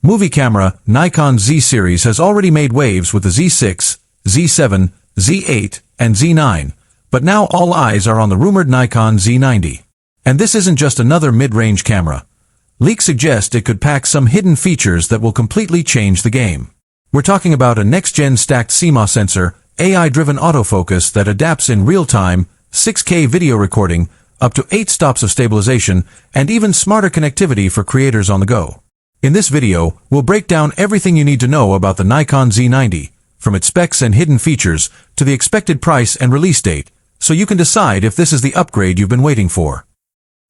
Movie camera, Nikon Z series has already made waves with the Z6, Z7, Z8, and Z9, but now all eyes are on the rumored Nikon Z90. And this isn't just another mid-range camera. Leaks suggest it could pack some hidden features that will completely change the game. We're talking about a next-gen stacked CMOS sensor, AI-driven autofocus that adapts in real time, 6K video recording, up to 8 stops of stabilization, and even smarter connectivity for creators on the go. In this video, we'll break down everything you need to know about the Nikon Z90, from its specs and hidden features to the expected price and release date, so you can decide if this is the upgrade you've been waiting for.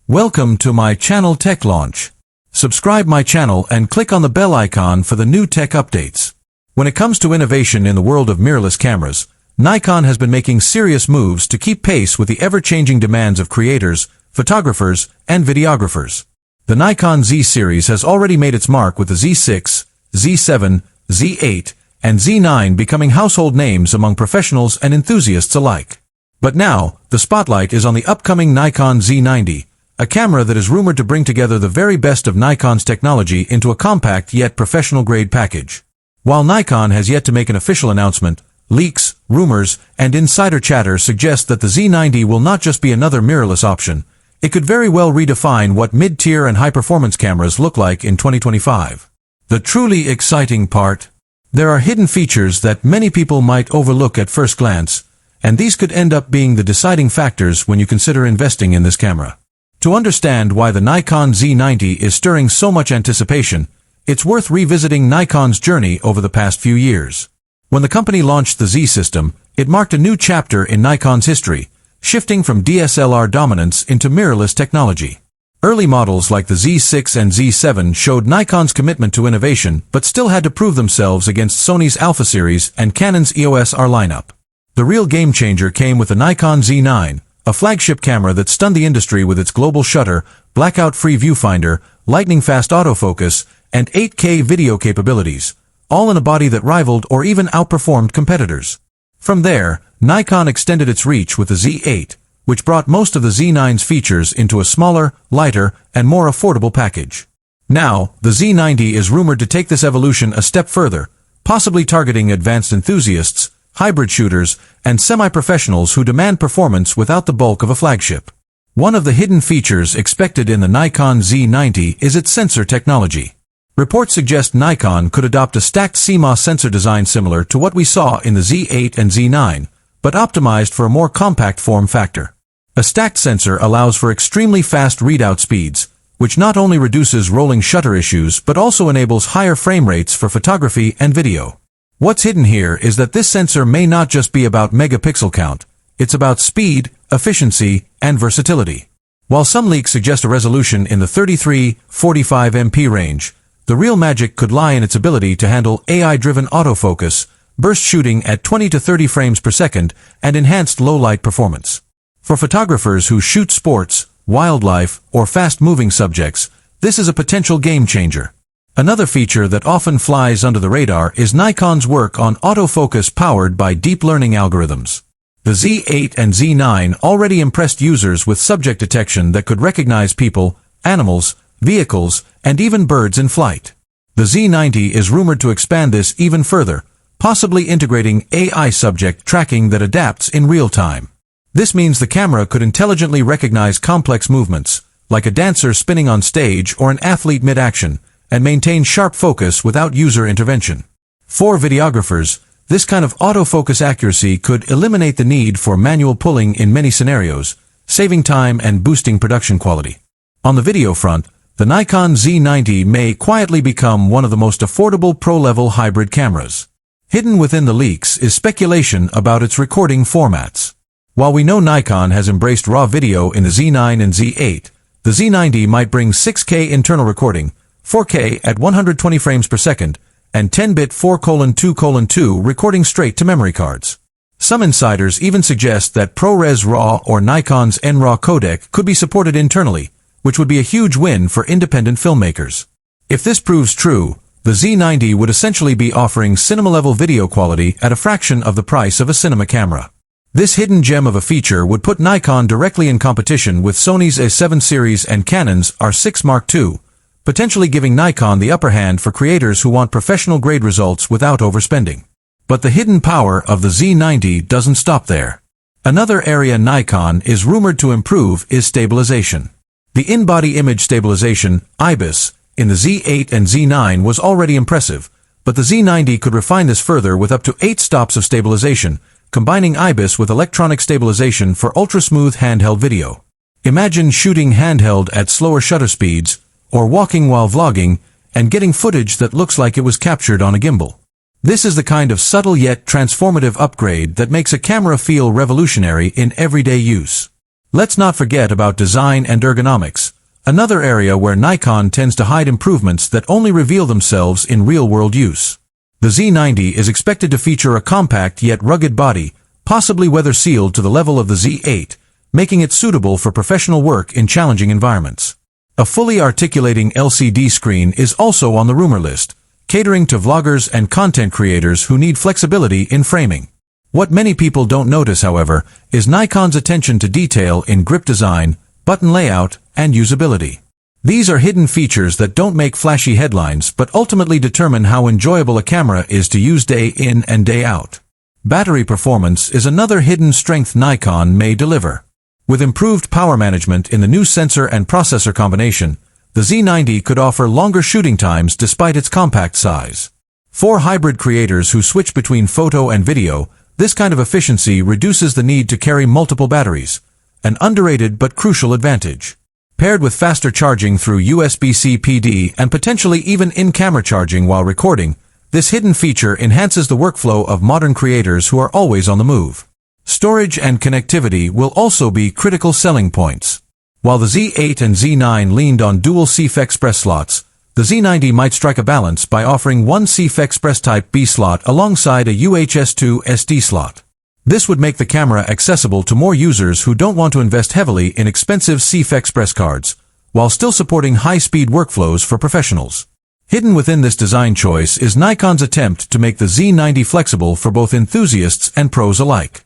Welcome to my channel Tech Launch. Subscribe my channel and click on the bell icon for the new tech updates. When it comes to innovation in the world of mirrorless cameras, Nikon has been making serious moves to keep pace with the ever-changing demands of creators, photographers, and videographers. The Nikon Z series has already made its mark with the Z6, Z7, Z8, and Z9 becoming household names among professionals and enthusiasts alike. But now, the spotlight is on the upcoming Nikon Z90, a camera that is rumored to bring together the very best of Nikon's technology into a compact yet professional-grade package. While Nikon has yet to make an official announcement, leaks, rumors, and insider chatter suggest that the Z90 will not just be another mirrorless option. It could very well redefine what mid-tier and high-performance cameras look like in 2025. The truly exciting part? There are hidden features that many people might overlook at first glance, and these could end up being the deciding factors when you consider investing in this camera. To understand why the Nikon Z90 is stirring so much anticipation, it's worth revisiting Nikon's journey over the past few years. When the company launched the Z system, it marked a new chapter in Nikon's history, shifting from DSLR dominance into mirrorless technology. Early models like the Z6 and Z7 showed Nikon's commitment to innovation but still had to prove themselves against Sony's Alpha series and Canon's EOS R lineup. The real game-changer came with the Nikon Z9, a flagship camera that stunned the industry with its global shutter, blackout-free viewfinder, lightning-fast autofocus, and 8K video capabilities, all in a body that rivaled or even outperformed competitors. From there, Nikon extended its reach with the Z8, which brought most of the Z9's features into a smaller, lighter, and more affordable package. Now, the Z90 is rumored to take this evolution a step further, possibly targeting advanced enthusiasts, hybrid shooters, and semi-professionals who demand performance without the bulk of a flagship. One of the hidden features expected in the Nikon Z90 is its sensor technology. Reports suggest Nikon could adopt a stacked CMOS sensor design similar to what we saw in the Z8 and Z9, but optimized for a more compact form factor. A stacked sensor allows for extremely fast readout speeds, which not only reduces rolling shutter issues but also enables higher frame rates for photography and video. What's hidden here is that this sensor may not just be about megapixel count, it's about speed, efficiency, and versatility. While some leaks suggest a resolution in the 33-45 MP range, the real magic could lie in its ability to handle AI-driven autofocus, burst shooting at 20 to 30 frames per second, and enhanced low-light performance. For photographers who shoot sports, wildlife, or fast-moving subjects, this is a potential game-changer. Another feature that often flies under the radar is Nikon's work on autofocus powered by deep learning algorithms. The Z8 and Z9 already impressed users with subject detection that could recognize people, animals, vehicles, and even birds in flight. The Z90 is rumored to expand this even further, possibly integrating AI subject tracking that adapts in real time. This means the camera could intelligently recognize complex movements, like a dancer spinning on stage or an athlete mid-action, and maintain sharp focus without user intervention. For videographers, this kind of autofocus accuracy could eliminate the need for manual pulling in many scenarios, saving time and boosting production quality. On the video front, the Nikon Z90 may quietly become one of the most affordable pro-level hybrid cameras. Hidden within the leaks is speculation about its recording formats. While we know Nikon has embraced RAW video in the Z9 and Z8, the Z90 might bring 6K internal recording, 4K at 120 frames per second, and 10-bit 4:2:2 recording straight to memory cards. Some insiders even suggest that ProRes RAW or Nikon's NRAW codec could be supported internally, which would be a huge win for independent filmmakers. If this proves true, the Z90 would essentially be offering cinema-level video quality at a fraction of the price of a cinema camera. This hidden gem of a feature would put Nikon directly in competition with Sony's A7 series and Canon's R6 Mark II, potentially giving Nikon the upper hand for creators who want professional-grade results without overspending. But the hidden power of the Z90 doesn't stop there. Another area Nikon is rumored to improve is stabilization. The in-body image stabilization, IBIS, in the Z8 and Z9 was already impressive, but the Z90 could refine this further with up to 8 stops of stabilization, combining IBIS with electronic stabilization for ultra-smooth handheld video. Imagine shooting handheld at slower shutter speeds, or walking while vlogging, and getting footage that looks like it was captured on a gimbal. This is the kind of subtle yet transformative upgrade that makes a camera feel revolutionary in everyday use. Let's not forget about design and ergonomics, another area where Nikon tends to hide improvements that only reveal themselves in real-world use. The Z90 is expected to feature a compact yet rugged body, possibly weather-sealed to the level of the Z8, making it suitable for professional work in challenging environments. A fully articulating LCD screen is also on the rumor list, catering to vloggers and content creators who need flexibility in framing. What many people don't notice, however, is Nikon's attention to detail in grip design, button layout, and usability. These are hidden features that don't make flashy headlines but ultimately determine how enjoyable a camera is to use day in and day out. Battery performance is another hidden strength Nikon may deliver. With improved power management in the new sensor and processor combination, the Z90 could offer longer shooting times despite its compact size. For hybrid creators who switch between photo and video, this kind of efficiency reduces the need to carry multiple batteries, an underrated but crucial advantage. Paired with faster charging through USB-C PD and potentially even in-camera charging while recording, this hidden feature enhances the workflow of modern creators who are always on the move. Storage and connectivity will also be critical selling points. While the Z8 and Z9 leaned on dual CF-Express slots, the Z90 might strike a balance by offering one CF-Express Type B slot alongside a UHS-2 SD slot. This would make the camera accessible to more users who don't want to invest heavily in expensive CF-Express cards, while still supporting high-speed workflows for professionals. Hidden within this design choice is Nikon's attempt to make the Z90 flexible for both enthusiasts and pros alike.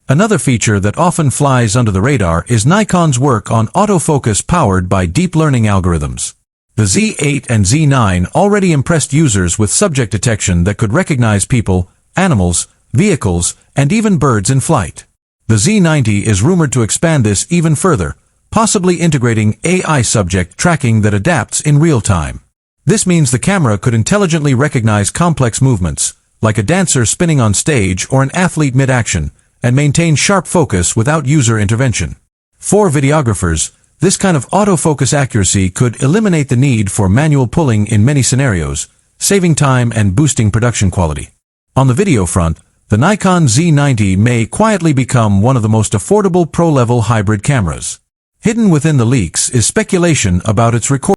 Another feature that often flies under the radar is Nikon's work on autofocus powered by deep learning algorithms. The Z8 and Z9 already impressed users with subject detection that could recognize people, animals, vehicles, and even birds in flight. The Z90 is rumored to expand this even further, possibly integrating AI subject tracking that adapts in real time. This means the camera could intelligently recognize complex movements, like a dancer spinning on stage or an athlete mid-action, and maintain sharp focus without user intervention. For videographers, this kind of autofocus accuracy could eliminate the need for manual pulling in many scenarios, saving time and boosting production quality. On the video front, the Nikon Z90 may quietly become one of the most affordable pro-level hybrid cameras. Hidden within the leaks is speculation about its recording